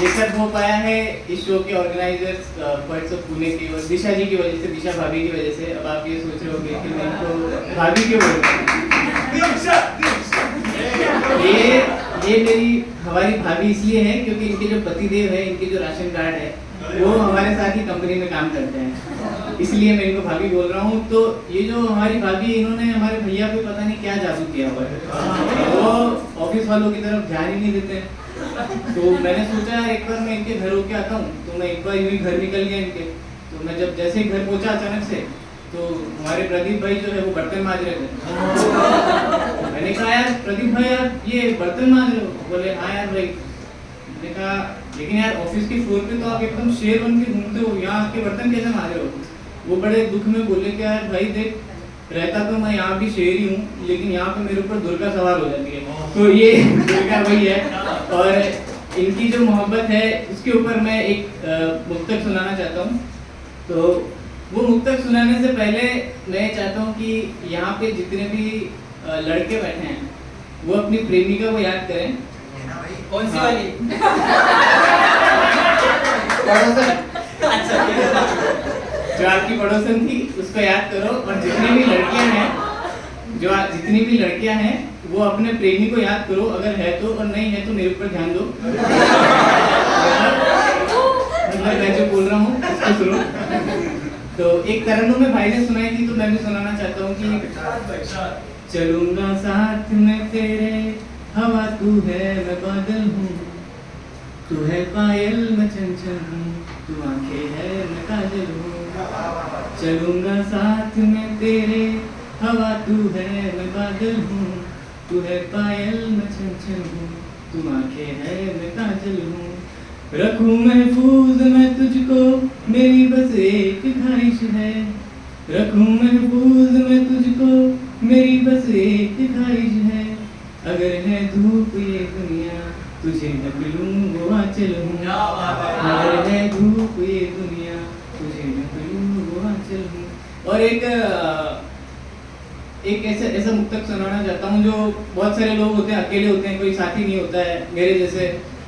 ये सब हो पाया है इस शो के ऑर्गेनाइजर्स पर्ट्स ऑफ पुणे की और दिशा जी की वजह से, दिशा भाभी की वजह से। अब आप ये सोच रहे होंगे कि मैं इनको भाभी क्यों बोल रहा हूँ। ये मेरी हमारी भाभी इसलिए है क्योंकि इनके जो पतिदेव है, इनके जो राशन कार्ड है, वो हमारे साथ ही कंपनी में काम करते हैं, इसलिए मैं इनको भाभी बोल रहा हूँ। तो ये जो हमारी भाभी, इन्होंने हमारे भैया को पता नहीं क्या जादू किया हुआ है, वो ऑफिस वालों की तरफ ध्यान ही नहीं देते। तो मैंने सोचा एक बार मैं इनके घर होके आता हूँ, तो मैं एक बार यूँ घर निकल गया इनके। तो मैं जब जैसे ही घर पहुँचा अचानक से, तो हमारे प्रदीप भाई जो है वो बर्तन मांज रहे थे। मैंने कहा यार प्रदीप भाई, यार ये बर्तन मांज रहे हो? बोले हाँ यार भाई। मैंने कहा लेकिन यार ऑफिस की फ्लोर पे तो आप एकदम शेर बन के घूमते हो, यहाँ आपके बर्तन कैसे मार रहे हो? वो बड़े दुख में बोले कि यार भाई देख, रहता तो मैं यहाँ भी शेर ही हूँ, लेकिन यहाँ पे मेरे ऊपर दुर्गा सवार हो जाती है। तो ये दुर्गा वही है, और इनकी जो मोहब्बत है उसके ऊपर मैं एक मुक्तक सुनाना चाहता हूँ। तो वो मुक्तक सुनाने से पहले मैं चाहता हूँ कि यहाँ पे जितने भी लड़के बैठे हैं वो अपनी प्रेमिका को याद करें। कौन सी वाली? पड़ोसन, जो आपकी पड़ोसन थी उसको याद करो। और जितनी भी लड़कियां हैं वो अपने प्रेमी को याद करो, अगर है तो, और नहीं है तो मेरे ऊपर ध्यान दो। मतलब मैं जो बोल रहा हूँ उसको सुनो। तो एक तरन्नुम में भाई ने सुनाई थी, तो मैं भी सुनाना चाहता हूँ कि चलूंगा साथ में तेरे, हवा तू है मैं बादल हूँ, तू है पायल मैं चंचल हूँ, तू आंखें है मैं काजल हूँ। चलूंगा साथ में तेरे, हवा तू है मैं बादल हूँ, तू है पायल मैं चंचल हूँ, तू आंखें है मैं काजल हूँ। रखूं महफूज मैं तुझको, मेरी बस एक ख्वाहिश है। रखूं महफूज मैं तुझको, मेरी बस एक ख्वाहिश है। अगर है धूप ये दुनिया, तुझे ढक लूं वो आंचल हूँ। अगर है धूप ये दुनिया, तुझे ढक लूं वो आंचल हूँ। और एक ऐसा मुक्तक सुनाना चाहता हूँ। जो बहुत सारे लोग होते हैं अकेले होते हैं, कोई साथी नहीं होता है मेरे जैसे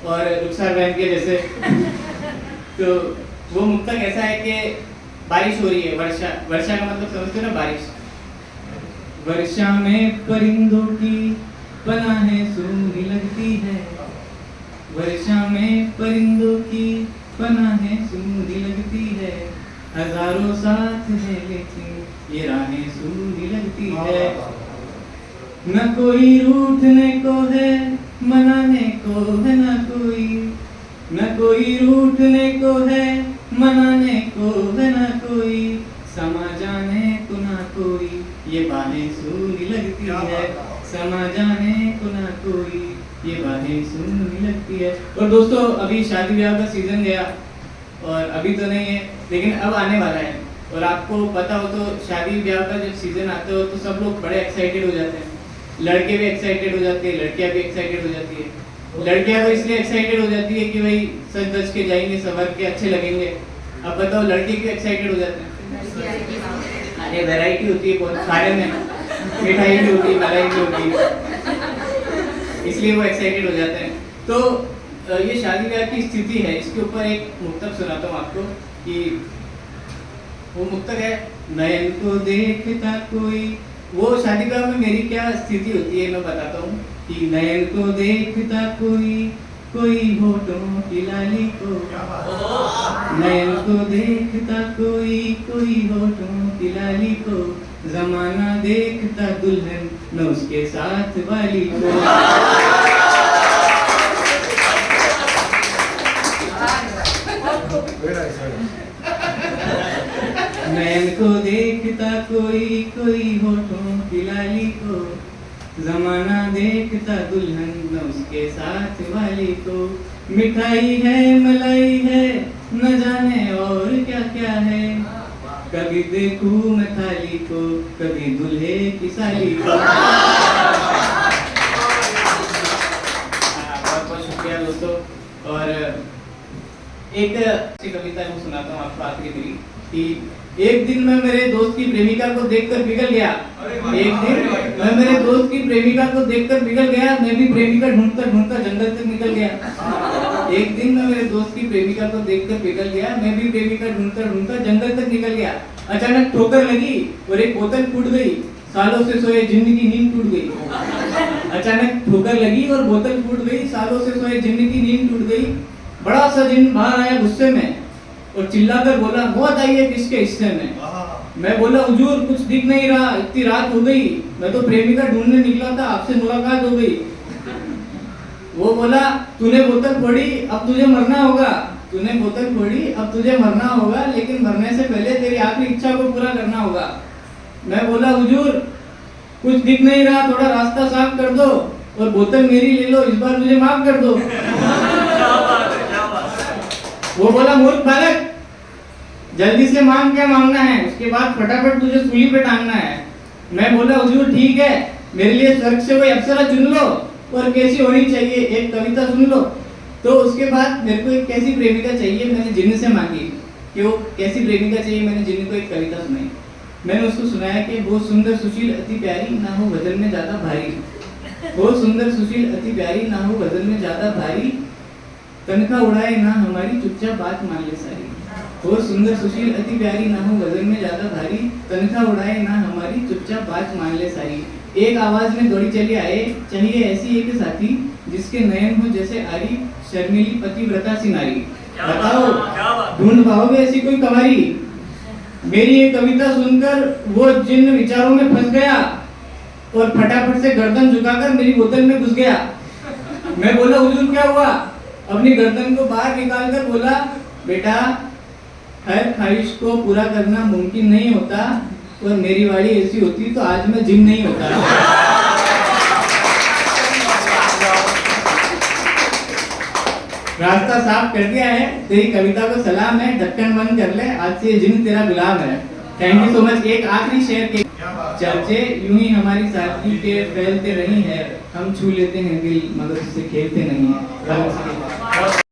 और रुखसार बहन के जैसे। तो वो मुक्तक ऐसा है कि बारिश हो रही है, वर्षा का मतलब समझते हो ना, बारिश। वर्षा में परिंदों की पनाहें सूनी लगती है, वर्षा में परिंदों की पनाहें सूनी लगती है। हजारों साथ है लेकिन ये राहें सूनी लगती है। न कोई रूठने को है, मनाने को है न कोई, न कोई रूठने को है, मनाने को है न कोई। समा जाने को ना कोई, ये बाहें सूनी लगती है। समा जाने को ना कोई, ये बातें सुनने लगती है। और दोस्तों अभी शादी ब्याह का सीजन गया, और अभी तो नहीं है लेकिन अब आने वाला है। और आपको पता हो तो शादी ब्याह का जब सीजन आता हो तो सब लोग बड़े एक्साइटेड हो जाते हैं। लड़के भी एक्साइटेड हो जाते हैं, लड़कियां भी एक्साइटेड हो जाती है। लड़कियां तो इसलिए एक्साइटेड हो जाती है कि भाई सज धज के जाएंगे, संवर के अच्छे लगेंगे। अब बताओ लड़के क्यों एक्साइटेड हो जाते हैं? अरे वैरायटी होती है बहुत, खाने में मिठाई भी होती है, मलाई भी होती है, इसलिए वो एक्साइटेड हो जाते हैं। तो ये शादी ब्याह की स्थिति है, इसके ऊपर एक मुक्तक सुनाता हूँ आपको। कि वो मुक्तक है, नयन को देखता कोई। वो शादी ब्याह में मेरी क्या स्थिति होती है मैं बताता हूँ। कि नयन को देखता कोई, कोई होठों की लाली को। नयन को देखता कोई, कोई होठों की लाली को। जमाना देखता दुल्हन न उसके साथ वाली को। नयन को देखता कोई, कोई होठों की लाली को। जमाना देखता दुल्हन न उसके साथ वाली को। मिठाई है मलाई है, न जाने और क्या क्या है। कभी देखूं मैं थाली को, कभी दूल्हे की साली को। बहुत बहुत शुक्रिया दोस्तों। और एक कविता मैं सुनाता हूँ आपको आखिरी मेरी। कि एक दिन मैं मेरे दोस्त की प्रेमिका को देखकर पिघल गया। एक दिन मैं मेरे दोस्त की प्रेमिका को देखकर पिघल गया, मैं भी प्रेमिका ढूंढता ढूंढता जंगल तक निकल गया। एक दिन मैं मेरे दोस्त की प्रेमिका को देखकर पिघल गया, मैं भी प्रेमिका ढूंढता ढूंढता जंगल तक निकल गया। अचानक ठोकर लगी और एक बोतल फूट गई, सालों से सोए जिन्न की नींद टूट गई। अचानक ठोकर लगी और बोतल फूट गई, सालों से सोए जिन्न की नींद टूट गई। बड़ा सा जिन्न बाहर आया गुस्से में और चिल्लाकर बोला, मौत आई है किसके हिस्से में? मैं बोला, हुजूर कुछ दिख नहीं रहा, इतनी रात हो गई, मैं तो प्रेमिका ढूंढने निकला था, आपसे मुलाकात हो गई। वो बोला, तूने बोतल फोड़ी, अब तुझे मरना होगा। तूने बोतल फोड़ी, अब तुझे मरना होगा, लेकिन मरने से पहले तेरी आखिरी इच्छा को पूरा करना होगा। मैं बोला, हुजूर कुछ दिख नहीं रहा, थोड़ा रास्ता साफ कर दो और बोतल मेरी ले लो, इस बार मुझे माफ कर दो। वो बोला, मूर्ख बालक, जल्दी से मांग, क्या मांगना है, उसके बाद फटाफट तुझे सूली पे टांगना है। मैं बोला, हुजूर ठीक है, मेरे लिए स्वर्ग से कोई अप्सरा चुन लो और कैसी होनी चाहिए एक कविता सुन लो। तो उसके बाद मेरे को एक कैसी प्रेमिका चाहिए, मैंने जिन्न से मांगी कि वो कैसी प्रेमिका चाहिए, मैंने जिन्न को एक कविता सुनाई। मैंने उसको सुनाया कि वो सुंदर सुशील अति प्यारी, ना हो वजन में ज्यादा भारी। वो सुंदर सुशील अति प्यारी, ना हो वजन में ज्यादा भारी, तनखा उड़ाए ना हमारी, चुपचाप बात मान ले सारी। वो सुंदर सुशील अति प्यारी, ना हो वजन में ज्यादा भारी, तनखा उड़ाए ना हमारी, चुपचाप बात मान ले सारी। एक आवाज में दौड़ी चली आए, चाहिए ऐसी एक साथी, जिसके नयन हो जैसे आरी, शर्मिली पतिव्रता सी नारी। बताओ, ढूंढ पाओगे ऐसी कोई कंवारी? मेरी ये कविता सुनकर वो जिन्न विचारों में फंस गया और फटाफट से गर्दन झुकाकर मेरी बोतल में घुस गया। मैं बोला, हुजूर क्या हुआ? अपनी गर्दन को बाहर निकालकर बोला, बेटा हर ख्वाहिश को पूरा करना मुमकिन नहीं होता, और मेरी वाड़ी ऐसी होती तो आज मैं जिन्न नहीं होता। रास्ता साफ कर दिया है, तेरी कविता को सलाम है, ढक्कन बंद कर ले, आज से जिन्न तेरा गुलाम है। Thank you so much. एक आखिरी शेर के चर्चे यूं ही हमारी सादगी के फैलते रही है, हम छू लेते हैं दिल मगर उससे खेलते नहीं है।